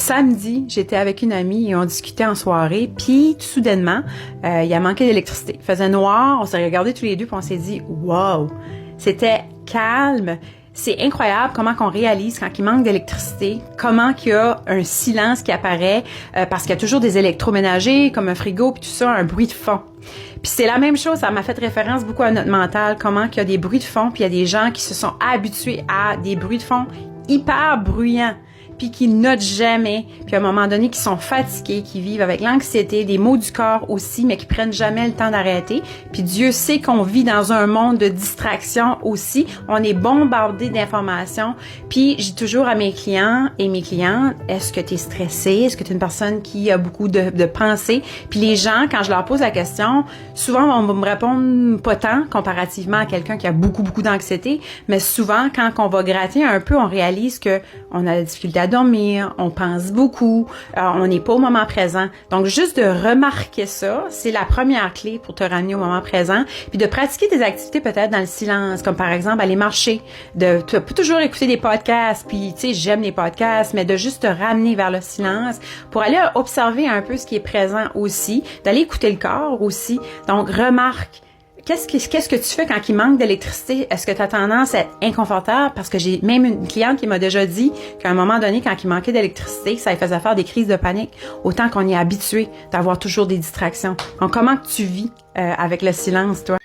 Samedi, j'étais avec une amie et on discutait en soirée, puis tout soudainement, il a manqué d'électricité. Il faisait noir, on s'est regardés tous les deux puis on s'est dit « Wow! » C'était calme. C'est incroyable comment qu'on réalise quand il manque d'électricité, comment qu'il y a un silence qui apparaît, parce qu'il y a toujours des électroménagers, comme un frigo, puis tout ça, un bruit de fond. Puis c'est la même chose, ça m'a fait référence beaucoup à notre mental, comment qu'il y a des bruits de fond, puis il y a des gens qui se sont habitués à des bruits de fond hyper bruyants, puis qui notent jamais, puis à un moment donné, qui sont fatigués, qui vivent avec l'anxiété, des maux du corps aussi, mais qui prennent jamais le temps d'arrêter. Puis Dieu sait qu'on vit dans un monde de distraction aussi. On est bombardé d'informations. Puis j'ai toujours à mes clients et mes clientes, est-ce que tu es stressé? Est-ce que tu es une personne qui a beaucoup de pensées? Puis les gens, quand je leur pose la question, souvent on va me répondre pas tant comparativement à quelqu'un qui a beaucoup d'anxiété, mais souvent quand on va gratter un peu, on réalise que on a la difficulté à dormir, on pense beaucoup, on n'est pas au moment présent. Donc, juste de remarquer ça, c'est la première clé pour te ramener au moment présent. Puis de pratiquer des activités peut-être dans le silence, comme par exemple aller marcher, de toujours écouter des podcasts, puis tu sais, j'aime les podcasts, mais de juste te ramener vers le silence pour aller observer un peu ce qui est présent aussi, d'aller écouter le corps aussi. Donc, remarque. Qu'est-ce que tu fais quand il manque d'électricité? Est-ce que tu as tendance à être inconfortable? Parce que j'ai même une cliente qui m'a déjà dit qu'à un moment donné, quand il manquait d'électricité, ça lui faisait faire des crises de panique. Autant qu'on y est habitué d'avoir toujours des distractions. Donc, comment tu vis avec le silence, toi?